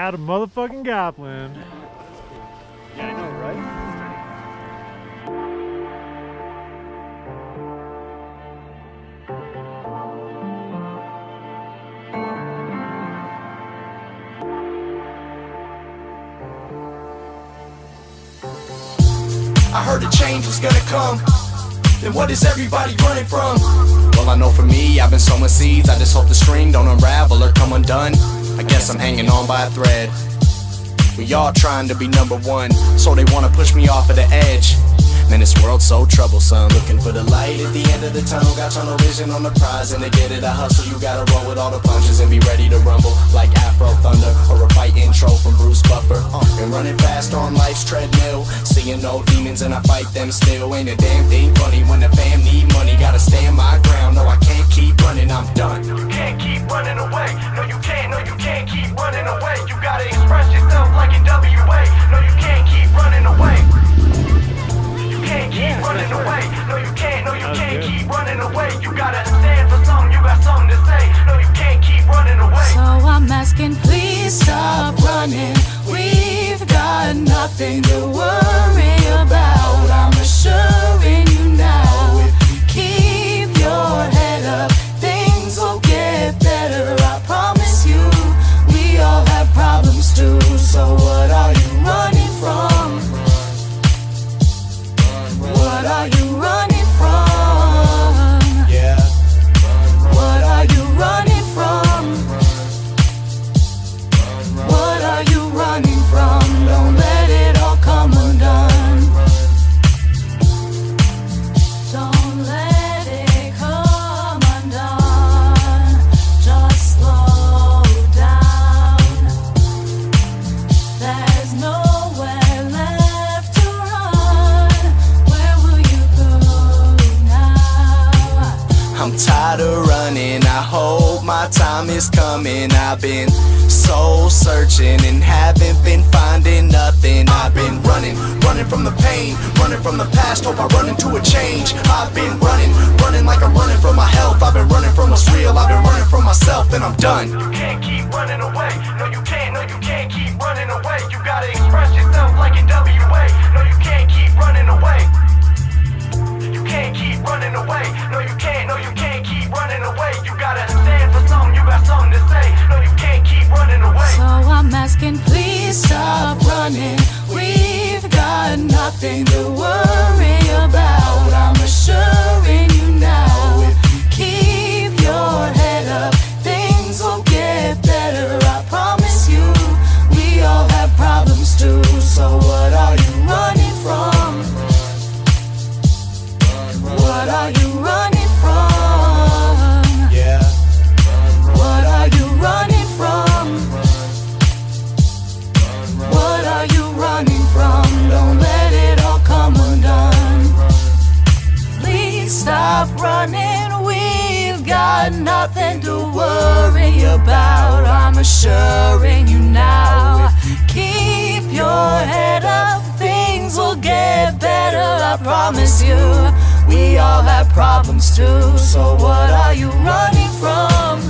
Had a motherfucking goblin. Yeah, I know, right? I heard a change was gonna come. Then what is everybody running from? Well, I know for me, I've been sowing seeds. I just hope the string don't unravel or come undone. I guess I'm hanging on by a thread. We all trying to be number one, so they wanna push me off of the edge. Man, this world's so troublesome. Looking for the light at the end of the tunnel. Got tunnel vision on the prize, and to get it, I hustle. You gotta roll with all the punches and be ready to rumble like Afro Thunder or a fight intro from Bruce Buffer. Been running fast on life's treadmill, seeing no demons and I fight them still. Ain't a damn thing funny when the fam need money. Gotta stand my ground. No, I can't keep running. I'm done. You can't keep running away. No, you can't. No, you can't keep running away. You gotta express yourself like in WA. No, you can't keep running away. Can't keep running away. No, you can't. No, you can't keep running away. You gotta stand for something. You got something to say. No, you can't keep running away. So I'm asking, please stop running. We've got nothing to worry about. I'm assuring you now. Keep your head up. Things will get better. I promise you. We all have problems too. So what are you running from? What are you running from? Yeah. What are you running from? What are you running from? Don't let it all come undone. Don't let it come undone. Just slow down. There's nowhere left to run. Where will you go now? I'm tired of running, I hope my time is coming. I've been soul searching and haven't been finding nothing. I've been running from the pain, running from the past, hope I run into a change. I've been running like I'm running from my health. I've been running from what's real, I've been running from myself, and I'm done. You can't keep running away. No, you can't. No, you can't keep running away. You gotta express yourself like in WA. No, you can't keep running away. You can't keep running away. No, you can't. No, you can't keep running away. You gotta stand for something. You got something to say. No, you can't keep running away. So I'm asking, please stop running. We've got nothing to worry about. I'm assuring you now. Keep your head up. Things will get better. I promise you. We all have problems too. So what are you running from? What are you running from? Yeah. What are you running from? What are you running from? Don't let it all come undone. Please stop running. We've got nothing to worry about. I'm assuring you now. Keep your head up. Things will get better. I promise you. We all have problems too. So what are you running from?